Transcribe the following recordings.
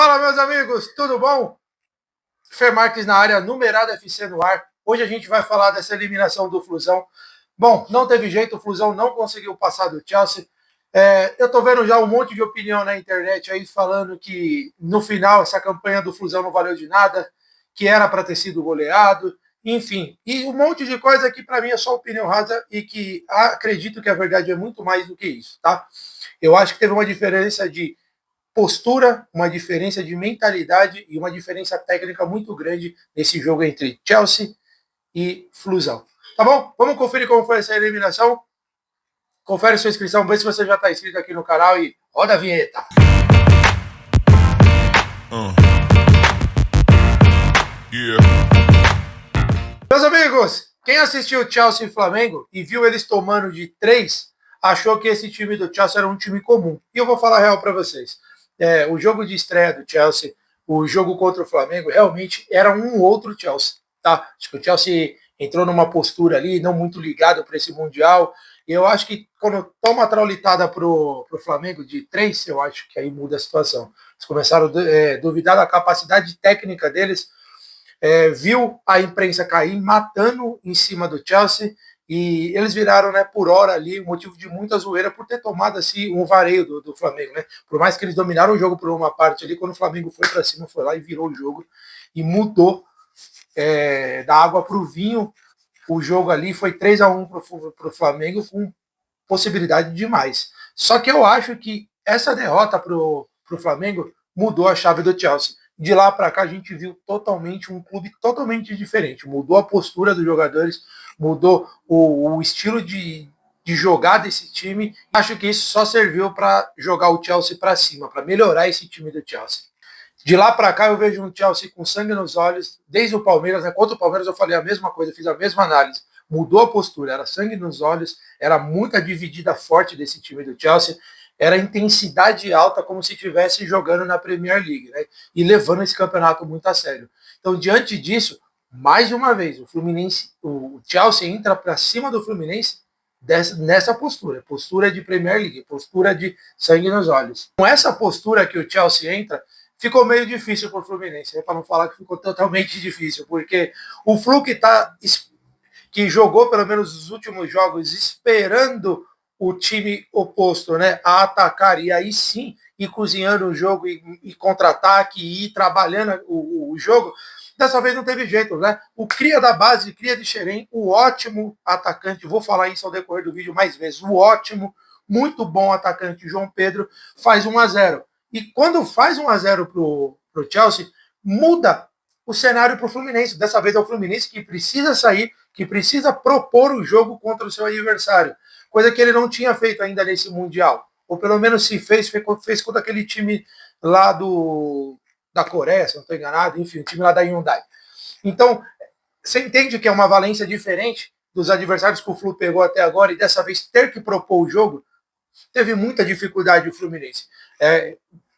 Fala, meus amigos, tudo bom? Fer Marques na área, Numerada FC no ar. Hoje a gente vai falar dessa eliminação do Flusão. Bom, não teve jeito, o Flusão não conseguiu passar do Chelsea. Eu tô vendo já um monte de opinião na internet aí falando que no final essa campanha do Flusão não valeu de nada, que era para ter sido goleado, enfim. E um monte de coisa que para mim é só opinião rasa e que acredito que a verdade é muito mais do que isso, tá? Eu acho que teve uma diferença de postura, uma diferença de mentalidade e uma diferença técnica muito grande nesse jogo entre Chelsea e Flusão. Tá bom? Vamos conferir como foi essa eliminação. Confere sua inscrição, vê se você já está inscrito aqui no canal e roda a vinheta. Meus amigos, quem assistiu Chelsea e Flamengo e viu eles tomando de 3, achou que esse time do Chelsea era um time comum. E eu vou falar a real para vocês. O jogo de estreia do Chelsea, o jogo contra o Flamengo, realmente era um outro Chelsea. Tá? Acho que o Chelsea entrou numa postura ali, não muito ligado para esse Mundial. E eu acho que quando toma a traulitada pro Flamengo de 3, eu acho que aí muda a situação. Eles começaram a duvidar da capacidade técnica deles, viu a imprensa cair matando em cima do Chelsea, e eles viraram, né, por hora ali, motivo de muita zoeira por ter tomado assim um vareio do Flamengo, né? Por mais que eles dominaram o jogo por uma parte ali, quando o Flamengo foi para cima, foi lá e virou o jogo e mudou da água para o vinho. O jogo ali foi 3-1 para o Flamengo, com possibilidade demais. Só que eu acho que essa derrota para o Flamengo mudou a chave do Chelsea. De lá para cá a gente viu totalmente um clube totalmente diferente. Mudou a postura dos jogadores, mudou o estilo de jogar desse time. Acho que isso só serviu para jogar o Chelsea para cima, para melhorar esse time do Chelsea. De lá para cá eu vejo um Chelsea com sangue nos olhos, desde o Palmeiras, né? Contra o Palmeiras eu falei a mesma coisa, fiz a mesma análise. Mudou a postura, era sangue nos olhos, era muita dividida forte desse time do Chelsea, era intensidade alta, como se estivesse jogando na Premier League, né? E levando esse campeonato muito a sério. Então, diante disso, mais uma vez, o Chelsea entra para cima do Fluminense nessa postura de Premier League, postura de sangue nos olhos. Com essa postura que o Chelsea entra, ficou meio difícil para o Fluminense, para não falar que ficou totalmente difícil, porque o Flu que jogou pelo menos os últimos jogos esperando o time oposto, né, a atacar e aí sim ir cozinhando o jogo e contra-ataque e ir trabalhando o jogo, dessa vez não teve jeito, né? O cria da base, cria de Xerém, o ótimo atacante, vou falar isso ao decorrer do vídeo mais vezes, o ótimo, muito bom atacante João Pedro faz 1-0. E quando faz 1-0 pro Chelsea, muda o cenário para o Fluminense. Dessa vez é o Fluminense que precisa sair, que precisa propor o jogo contra o seu adversário. Coisa que ele não tinha feito ainda nesse Mundial. Ou pelo menos se fez contra aquele time lá da Coreia, se não estou enganado, enfim, o time lá da Hyundai. Então, você entende que é uma valência diferente dos adversários que o Flu pegou até agora e dessa vez ter que propor o jogo? Teve muita dificuldade o Fluminense.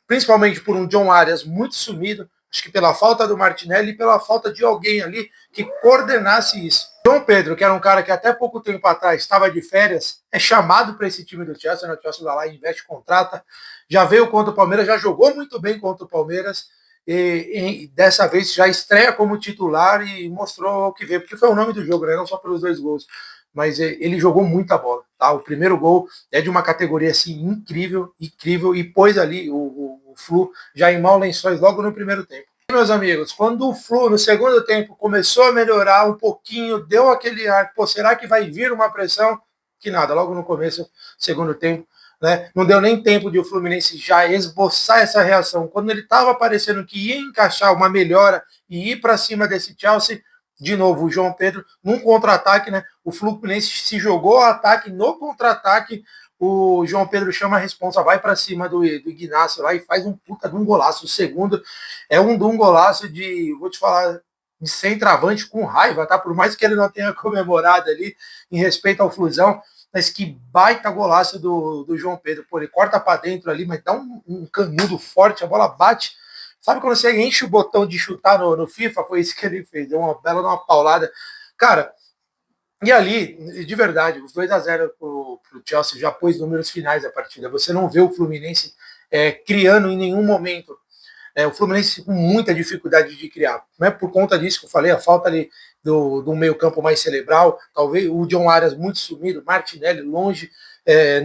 Principalmente por um John Arias muito sumido, acho que pela falta do Martinelli e pela falta de alguém ali que coordenasse isso. João Pedro, que era um cara que até pouco tempo atrás estava de férias, é chamado para esse time do Chelsea, né? O Chelsea vai lá, investe, contrata, já veio contra o Palmeiras, já jogou muito bem contra o Palmeiras, e dessa vez já estreia como titular e mostrou o que veio, porque foi o nome do jogo, né? Não só pelos 2 gols, mas ele jogou muita bola. Tá? O primeiro gol é de uma categoria assim, incrível, e pôs ali o Flu já em maus lençóis logo no primeiro tempo. E, meus amigos, quando o Flu no segundo tempo começou a melhorar um pouquinho, deu aquele ar, pô, será que vai vir uma pressão? Que nada, logo no começo, segundo tempo, né? Não deu nem tempo de o Fluminense já esboçar essa reação. Quando ele estava parecendo que ia encaixar uma melhora e ir para cima desse Chelsea, de novo, o João Pedro, num contra-ataque, né? O Fluminense se jogou ao ataque, no contra-ataque, o João Pedro chama a responsa, vai para cima do Ignacio lá e faz um puta de um golaço. O segundo é um golaço de, vou te falar, de centroavante com raiva, tá? Por mais que ele não tenha comemorado ali, em respeito ao Flusão, mas que baita golaço do João Pedro. Pô, ele corta para dentro ali, mas dá um canudo forte, a bola bate. Sabe quando você enche o botão de chutar no FIFA? Foi isso que ele fez, deu uma bela paulada. Cara, e ali, de verdade, os 2-0 pro Chelsea já pôs números finais da partida. Você não vê o Fluminense criando em nenhum momento. O Fluminense com muita dificuldade de criar. Não é por conta disso que eu falei, a falta ali do meio campo mais cerebral, talvez o John Arias muito sumido, Martinelli longe,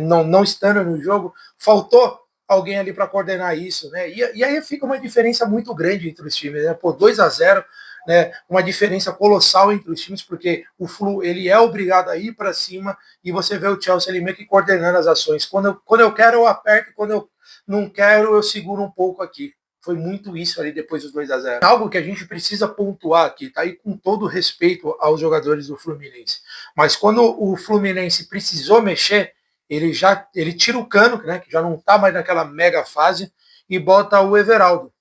não estando no jogo, faltou alguém ali para coordenar isso, né? E aí fica uma diferença muito grande entre os times, né? Pô, 2-0, né? Uma diferença colossal entre os times, porque o Flu ele é obrigado a ir para cima e você vê o Chelsea ali meio que coordenando as ações. Quando eu quero, eu aperto, quando eu não quero, eu seguro um pouco aqui. Foi muito isso ali depois dos 2-0. Algo que a gente precisa pontuar aqui, tá? E com todo respeito aos jogadores do Fluminense. Mas quando o Fluminense precisou mexer, ele tira o Cano, né, que já não está mais naquela mega fase, e bota o Everaldo,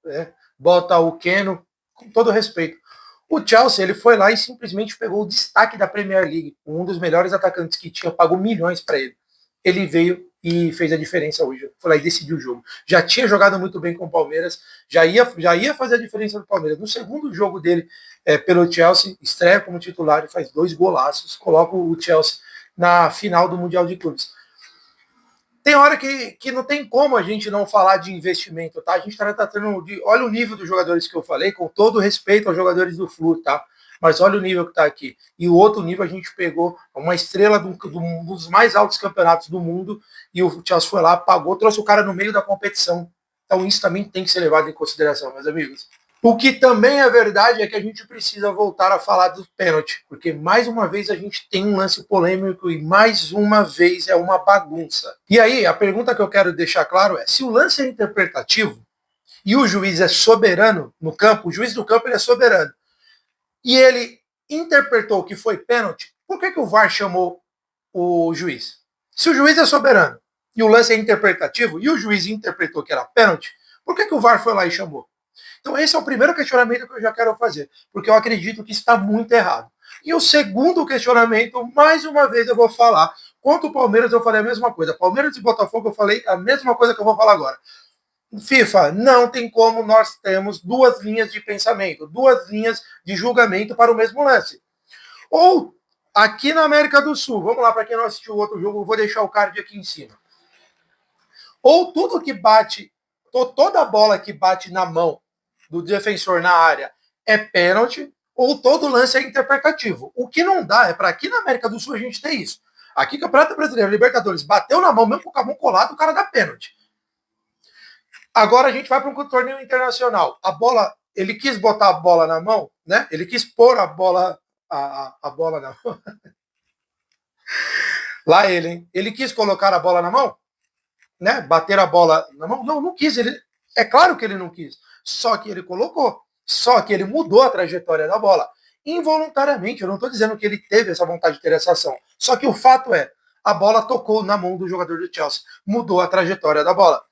né, bota o Keno, com todo respeito. O Chelsea ele foi lá e simplesmente pegou o destaque da Premier League, um dos melhores atacantes que tinha, pagou milhões para ele. Ele veio e fez a diferença hoje. Foi lá e decidiu o jogo. Já tinha jogado muito bem com o Palmeiras, já ia fazer a diferença do Palmeiras. No segundo jogo dele pelo Chelsea, estreia como titular e faz 2 golaços, coloca o Chelsea na final do Mundial de Clubes. Tem hora que não tem como a gente não falar de investimento, tá? A gente está tratando de... Olha o nível dos jogadores que eu falei, com todo respeito aos jogadores do Flu, tá? Mas olha o nível que está aqui. E o outro nível a gente pegou uma estrela dos mais altos campeonatos do mundo e o Chelsea foi lá, pagou, trouxe o cara no meio da competição. Então isso também tem que ser levado em consideração, meus amigos. O que também é verdade é que a gente precisa voltar a falar do pênalti, porque mais uma vez a gente tem um lance polêmico e mais uma vez é uma bagunça. E aí, a pergunta que eu quero deixar claro é, se o lance é interpretativo e o juiz é soberano no campo, o juiz do campo ele é soberano, e ele interpretou que foi pênalti, por que o VAR chamou o juiz? Se o juiz é soberano e o lance é interpretativo e o juiz interpretou que era pênalti, por que o VAR foi lá e chamou? Então esse é o primeiro questionamento que eu já quero fazer, porque eu acredito que está muito errado. E o segundo questionamento, mais uma vez eu vou falar, quanto o Palmeiras eu falei a mesma coisa, Palmeiras e Botafogo eu falei a mesma coisa que eu vou falar agora. FIFA, não tem como nós temos 2 linhas de pensamento, 2 linhas de julgamento para o mesmo lance. Ou, aqui na América do Sul, vamos lá, para quem não assistiu o outro jogo, eu vou deixar o card aqui em cima. Ou tudo que bate, toda bola que bate na mão do defensor na área é pênalti, ou todo lance é interpretativo. O que não dá é para aqui na América do Sul a gente ter isso. Aqui, Campeonato Brasileiro, Libertadores, bateu na mão, mesmo com a mão colada, o cara dá pênalti. Agora a gente vai para um torneio internacional. A bola, ele quis botar a bola na mão, né? Ele quis pôr a bola na mão. Lá ele, hein? Ele quis colocar a bola na mão, né? Bater a bola na mão. Não quis. É claro que ele não quis. Só que ele colocou. Só que ele mudou a trajetória da bola. Involuntariamente. Eu não estou dizendo que ele teve essa vontade de ter essa ação. Só que o fato é, a bola tocou na mão do jogador do Chelsea. Mudou a trajetória da bola.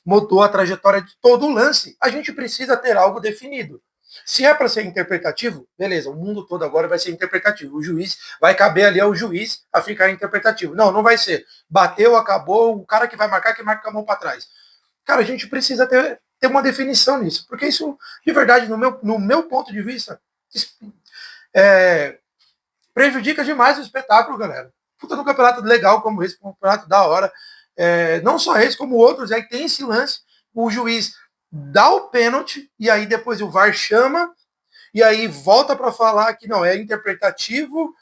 Mudou a trajetória de todo o lance. A gente precisa ter algo definido. Se é para ser interpretativo, beleza, o mundo todo agora vai ser interpretativo. O juiz vai caber ali ao juiz a ficar interpretativo. Não vai ser. Bateu, acabou, o cara que vai marcar, que marca com a mão para trás. Cara, a gente precisa ter uma definição nisso, porque isso, de verdade, no meu ponto de vista, prejudica demais o espetáculo, galera. Puta, no campeonato legal como esse, um campeonato da hora, não só esse, como outros, aí tem esse lance, o juiz dá o pênalti, e aí depois o VAR chama, e aí volta para falar que não, é interpretativo,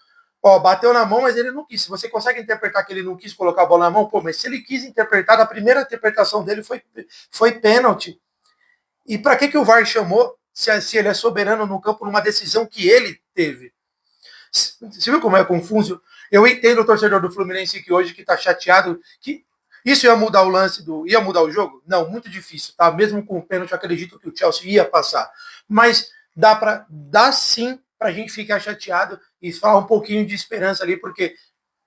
bateu na mão, mas ele não quis. Se você consegue interpretar que ele não quis colocar a bola na mão, mas se ele quis interpretar, a primeira interpretação dele foi pênalti. E para que o VAR chamou, se ele é soberano no campo numa decisão que ele teve? Você viu como é confuso? Eu entendo o torcedor do Fluminense que hoje que está chateado, que isso ia mudar o lance ia mudar o jogo? Não, muito difícil, tá? Mesmo com o pênalti, eu acredito que o Chelsea ia passar. Mas dá sim para a gente ficar chateado e falar um pouquinho de esperança ali, porque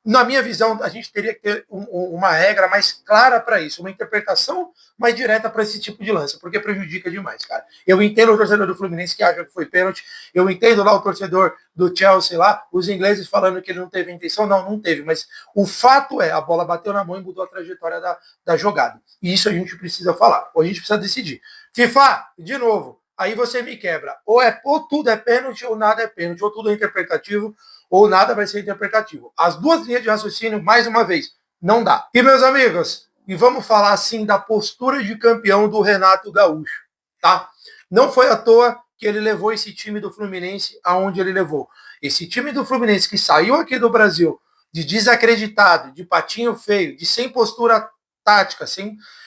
na minha visão, a gente teria que ter uma regra mais clara para isso, uma interpretação mais direta para esse tipo de lance, porque prejudica demais, cara. Eu entendo o torcedor do Fluminense que acha que foi pênalti, eu entendo lá o torcedor do Chelsea lá, os ingleses falando que ele não teve intenção, não teve, mas o fato é, a bola bateu na mão e mudou a trajetória da jogada. E isso a gente precisa falar, ou a gente precisa decidir. FIFA, de novo, aí você me quebra. Ou tudo é pênalti, ou nada é pênalti, ou tudo é interpretativo, ou nada vai ser interpretativo. As 2 linhas de raciocínio, mais uma vez, não dá. E, meus amigos, e vamos falar, assim, da postura de campeão do Renato Gaúcho. tá? Não foi à toa que ele levou esse time do Fluminense aonde ele levou. Esse time do Fluminense que saiu aqui do Brasil de desacreditado, de patinho feio, de sem postura tática,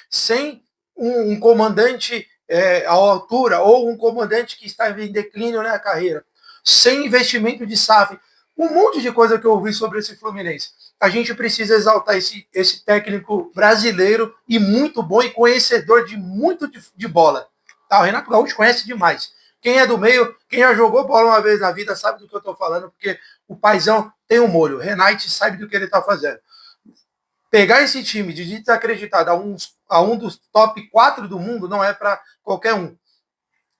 sem um comandante à altura ou um comandante que está em declínio na carreira, sem investimento de SAF, um monte de coisa que eu ouvi sobre esse Fluminense. A gente precisa exaltar esse técnico brasileiro e muito bom e conhecedor de muito de bola. Tá, o Renato Gaúcho conhece demais. Quem é do meio, quem já jogou bola uma vez na vida sabe do que eu estou falando, porque o paizão tem um molho. O Renato sabe do que ele está fazendo. Pegar esse time de desacreditado a um dos top 4 do mundo não é para qualquer um.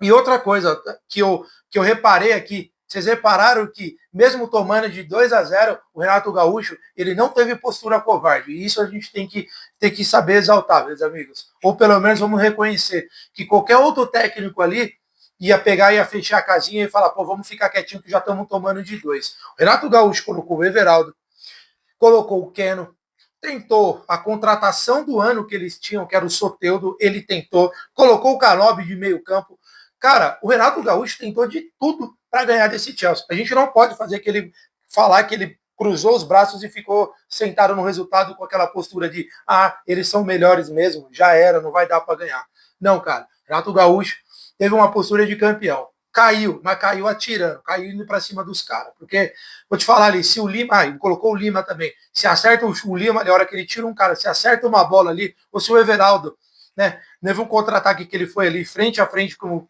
E outra coisa que eu reparei aqui, vocês repararam que, mesmo tomando de 2-0, o Renato Gaúcho, ele não teve postura covarde. E isso a gente tem que saber exaltar, meus amigos. Ou pelo menos vamos reconhecer que qualquer outro técnico ali ia pegar, ia fechar a casinha e falar, pô, vamos ficar quietinho que já estamos tomando de 2. O Renato Gaúcho colocou o Everaldo, colocou o Keno, tentou a contratação do ano que eles tinham, que era o Soteldo, ele tentou, colocou o Canobi de meio campo. Cara, o Renato Gaúcho tentou de tudo para ganhar desse Chelsea. A gente não pode falar que ele cruzou os braços e ficou sentado no resultado com aquela postura de eles são melhores mesmo, já era, não vai dar para ganhar. Não, cara, Renato Gaúcho teve uma postura de campeão. Caiu, mas caiu atirando, caiu indo para cima dos caras. Porque, vou te falar ali, se o Lima, colocou o Lima também, se acerta o Lima, na hora que ele tira um cara, se acerta uma bola ali, ou se o Everaldo, né, teve um contra-ataque que ele foi ali frente a frente com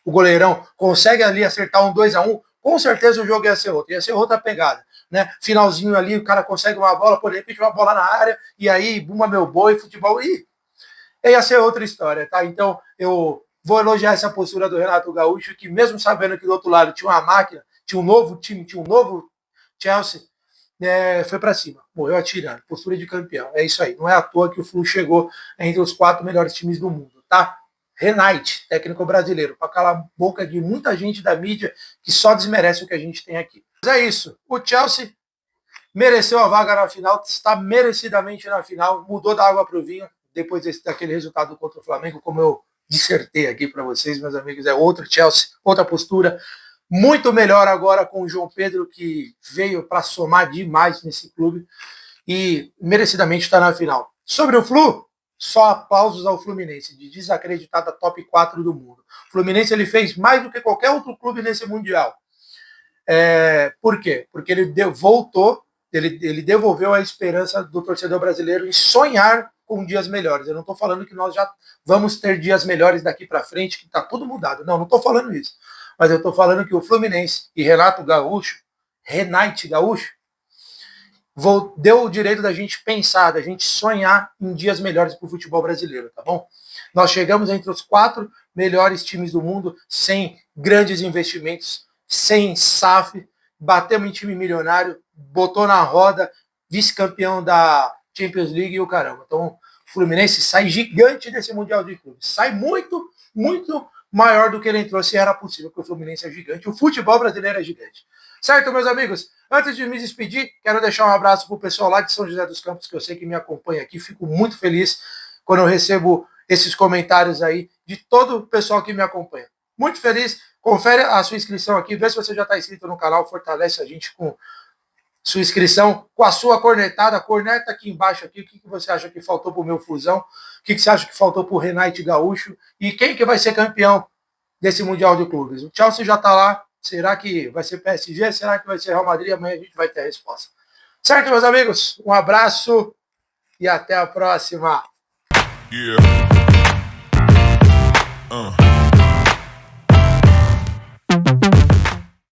o goleirão, consegue ali acertar um 2-1, com certeza o jogo ia ser outra pegada, né? Finalzinho ali, o cara consegue uma bola, por de repente uma bola na área, e aí, buma meu boi, futebol, ia ser outra história, tá? Então, eu vou elogiar essa postura do Renato Gaúcho, que mesmo sabendo que do outro lado tinha uma máquina, tinha um novo time, tinha um novo Chelsea, foi para cima, morreu atirando, postura de campeão, é isso aí, não é à toa que o Flu chegou entre os 4 melhores times do mundo, tá? Renate, técnico brasileiro, para calar a boca de muita gente da mídia que só desmerece o que a gente tem aqui. Mas é isso, o Chelsea mereceu a vaga na final, está merecidamente na final, mudou da água para o vinho, depois daquele resultado contra o Flamengo, como eu dissertei aqui para vocês, meus amigos, é outro Chelsea, outra postura, muito melhor agora com o João Pedro, que veio para somar demais nesse clube e merecidamente está na final. Sobre o Flu, só aplausos ao Fluminense, de desacreditada top 4 do mundo. O Fluminense ele fez mais do que qualquer outro clube nesse Mundial. Por quê? Porque ele devolveu a esperança do torcedor brasileiro em sonhar com dias melhores. Eu não estou falando que nós já vamos ter dias melhores daqui para frente, que está tudo mudado. Não estou falando isso. Mas eu estou falando que o Fluminense e Renato Gaúcho deu o direito da gente pensar, da gente sonhar em dias melhores para o futebol brasileiro, tá bom? Nós chegamos entre os 4 melhores times do mundo, sem grandes investimentos, sem SAF, batemos em time milionário, botou na roda, vice-campeão da Champions League e o caramba. Então, o Fluminense sai gigante desse Mundial de Clubes. Sai muito, muito maior do que ele entrou, se era possível, porque o Fluminense é gigante. O futebol brasileiro é gigante. Certo, meus amigos? Antes de me despedir, quero deixar um abraço para o pessoal lá de São José dos Campos, que eu sei que me acompanha aqui. Fico muito feliz quando eu recebo esses comentários aí de todo o pessoal que me acompanha. Muito feliz. Confere a sua inscrição aqui, vê se você já está inscrito no canal, fortalece a gente com sua inscrição, com a sua cornetada, corneta aqui embaixo aqui, o que você acha que faltou para o meu Flusão, o que você acha que faltou para o Renato Gaúcho, e quem que vai ser campeão desse Mundial de Clubes. O Chelsea já está lá, será que vai ser PSG, será que vai ser Real Madrid? Amanhã a gente vai ter a resposta. Certo, meus amigos? Um abraço e até a próxima. Yeah.